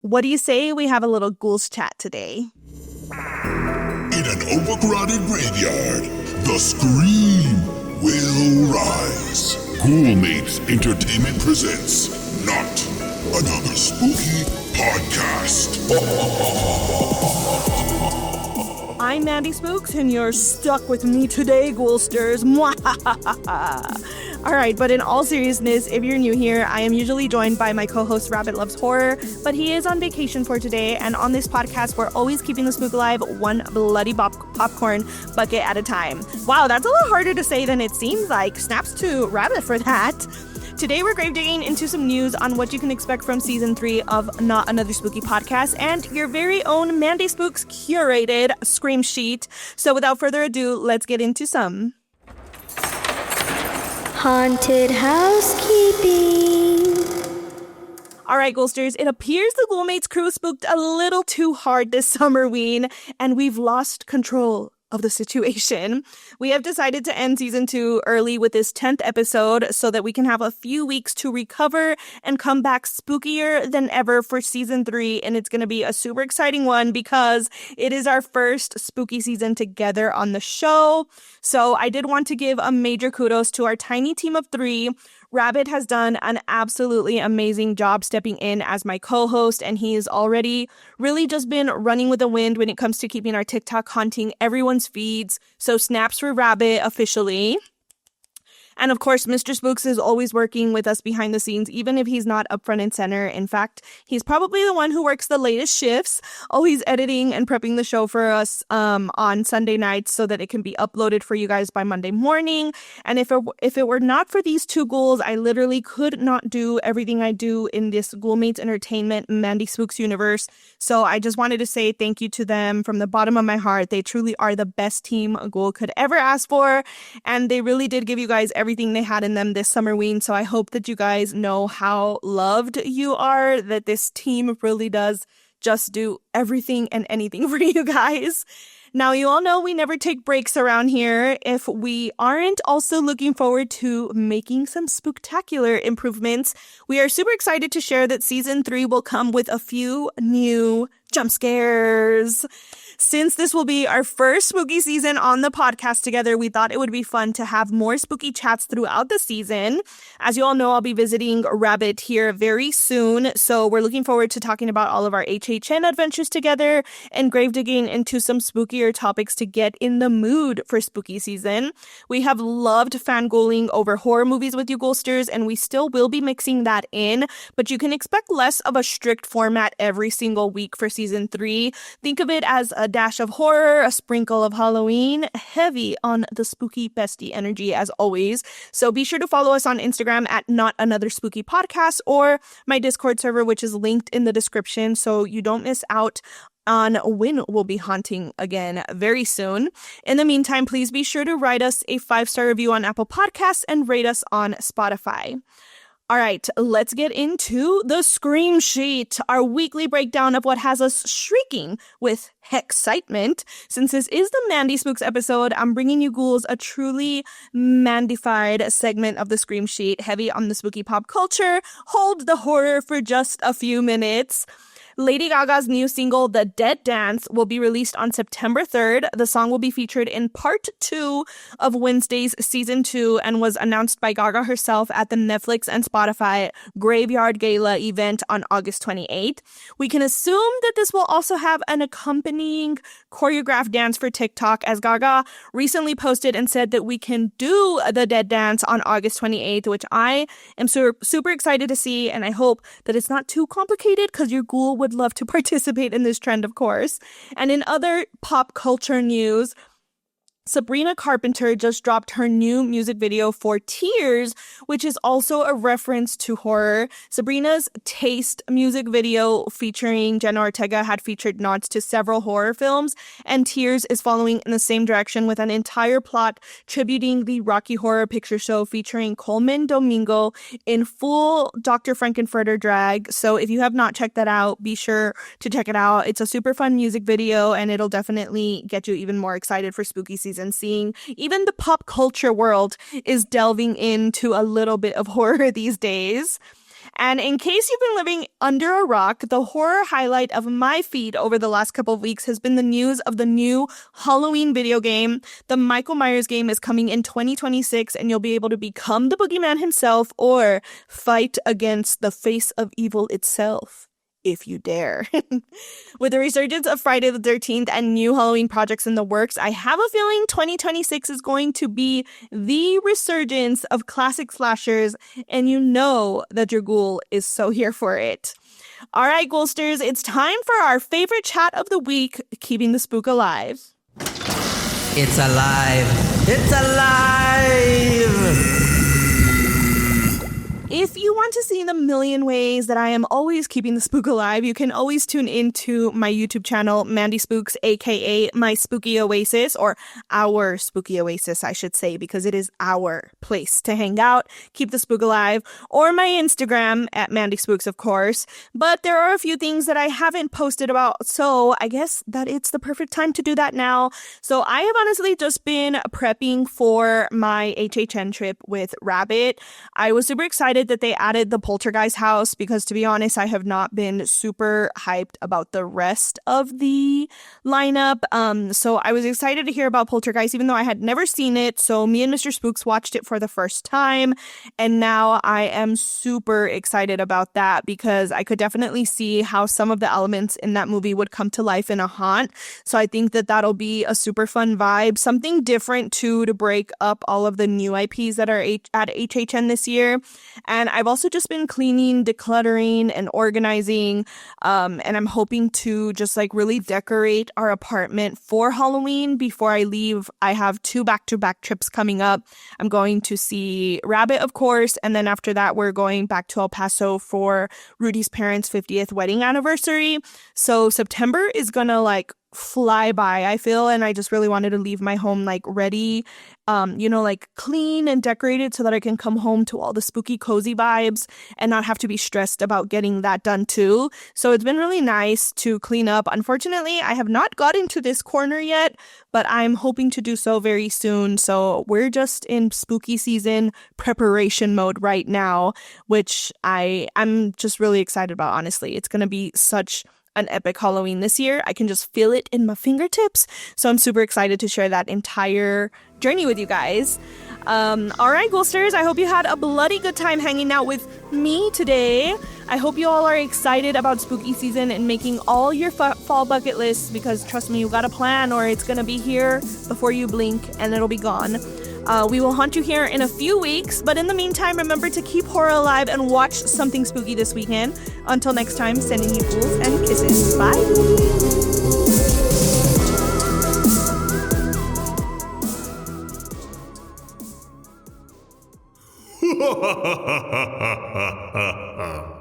What do you say we have a little ghouls chat today? In an overcrowded graveyard, the scream will rise. Ghoulmates Entertainment presents Not Another Spooky Podcast. I'm Mandy Spooks, and you're stuck with me today, Ghoulsters. All right, but in all seriousness, if you're new here, I am usually joined by my co-host Rabbit Loves Horror, but he is on vacation for today, and on this podcast, we're always keeping the spook alive one bloody popcorn bucket at a time. Wow, that's a little harder to say than it seems like. Snaps to Rabbit for that. Today, we're grave digging into some news on what you can expect from Season 3 of Not Another Spooky Podcast and your very own Mandy Spooks curated Scream Sheet. So without further ado, let's get into some haunted housekeeping. All right, Ghosters, it appears the Ghoulmates crew spooked a little too hard this summerween, and we've lost control of the situation. We have decided to end Season 2 early with this 10th episode so that we can have a few weeks to recover and come back spookier than ever for Season 3, and it's going to be a super exciting one because it is our first spooky season together on the show. So I did want to give a major kudos to our tiny team of 3. Rabbit has done an absolutely amazing job stepping in as my co-host, and he has already really just been running with the wind when it comes to keeping our TikTok haunting everyone's feeds. So snaps for Rabbit officially. And of course, Mr. Spooks is always working with us behind the scenes, even if he's not up front and center. In fact, he's probably the one who works the latest shifts, always editing and prepping the show for us on Sunday nights so that it can be uploaded for you guys by Monday morning. And if it were not for these two ghouls, I literally could not do everything I do in this Ghoulmates Entertainment Mandy Spooks universe. So I just wanted to say thank you to them from the bottom of my heart. They truly are the best team a ghoul could ever ask for. And they really did give you guys everything they had in them this summerween. So I hope that you guys know how loved you are, that this team really does just do everything and anything for you guys. Now, you all know we never take breaks around here if we aren't also looking forward to making some spooktacular improvements. We are super excited to share that Season 3 will come with a few new jump scares. Since this will be our first spooky season on the podcast together, we thought it would be fun to have more spooky chats throughout the season. As you all know, I'll be visiting Rabbit here very soon, so we're looking forward to talking about all of our HHN adventures together and grave digging into some spookier topics to get in the mood for spooky season. We have loved fangirling over horror movies with you Ghosters, and we still will be mixing that in, but you can expect less of a strict format every single week for Season 3. Think of it as a dash of horror, a sprinkle of Halloween, heavy on the spooky bestie energy as always. So be sure to follow us on Instagram at Not Another Spooky Podcast or my Discord server, which is linked in the description, so you don't miss out on when we'll be haunting again very soon. In the meantime, please be sure to write us a 5-star review on Apple Podcasts and rate us on Spotify. All right, let's get into the Scream Sheet, our weekly breakdown of what has us shrieking with excitement. Since this is the Mandy Spooks episode, I'm bringing you ghouls a truly Mandified segment of the Scream Sheet, heavy on the spooky pop culture. Hold the horror for just a few minutes. Lady Gaga's new single, The Dead Dance, will be released on September 3rd. The song will be featured in Part 2 of Wednesday's Season 2 and was announced by Gaga herself at the Netflix and Spotify Graveyard Gala event on August 28th. We can assume that this will also have an accompanying choreographed dance for TikTok, as Gaga recently posted and said that we can do The Dead Dance on August 28th, which I am super excited to see, and I hope that it's not too complicated because your ghoul would love to participate in this trend, of course. And in other pop culture news, Sabrina Carpenter just dropped her new music video for Tears, which is also a reference to horror. Sabrina's Taste music video featuring Jenna Ortega had featured nods to several horror films, and Tears is following in the same direction with an entire plot tributing the Rocky Horror Picture Show featuring Coleman Domingo in full Dr. Frankenfurter drag. So if you have not checked that out, be sure to check it out. It's a super fun music video, and it'll definitely get you even more excited for spooky season. Seeing even the pop culture world is delving into a little bit of horror these days. And in case you've been living under a rock, the horror highlight of my feed over the last couple of weeks has been the news of the new Halloween video game. The Michael Myers game is coming in 2026, and you'll be able to become the boogeyman himself or fight against the face of evil itself, if you dare. With the resurgence of Friday the 13th and new Halloween projects in the works, I have a feeling 2026 is going to be the resurgence of classic slashers, and you know that your ghoul is so here for it. All right, Ghoulsters, it's time for our favorite chat of the week, Keeping the Spook Alive. It's alive! It's alive! If you want to see the million ways that I am always keeping the spook alive, you can always tune into my YouTube channel, Mandy Spooks, aka My Spooky Oasis, or Our Spooky Oasis, I should say, because it is our place to hang out, keep the spook alive, or my Instagram at Mandy Spooks, of course. But there are a few things that I haven't posted about, so I guess that it's the perfect time to do that now. So I have honestly just been prepping for my HHN trip with Rabbit. I was super excited that they added the Poltergeist house because, to be honest, I have not been super hyped about the rest of the lineup. So I was excited to hear about Poltergeist, even though I had never seen it. So me and Mr. Spooks watched it for the first time, and now I am super excited about that because I could definitely see how some of the elements in that movie would come to life in a haunt. So I think that that'll be a super fun vibe, something different too, to break up all of the new IPs that are at HHN this year. And I've also just been cleaning, decluttering, and organizing. And I'm hoping to just like really decorate our apartment for Halloween before I leave. I have 2 back-to-back trips coming up. I'm going to see Rabbit, of course. And then after that, we're going back to El Paso for Rudy's parents' 50th wedding anniversary. So September is gonna like fly by, I feel, and I just really wanted to leave my home like ready, like clean and decorated so that I can come home to all the spooky cozy vibes and not have to be stressed about getting that done too. So it's been really nice to clean up. Unfortunately, I have not gotten to this corner yet, but I'm hoping to do so very soon. So we're just in spooky season preparation mode right now, which I'm just really excited about, honestly. It's gonna be such an epic Halloween this year. I can just feel it in my fingertips. So I'm super excited to share that entire journey with you guys. All right, Ghoulsters, I hope you had a bloody good time hanging out with me today. I hope you all are excited about spooky season and making all your fall bucket lists, because trust me, you got a plan or it's gonna be here before you blink and it'll be gone. We will haunt you here in a few weeks, but in the meantime, remember to keep horror alive and watch something spooky this weekend. Until next time, sending you ghouls and kisses. Bye! Ha ha ha ha ha ha ha!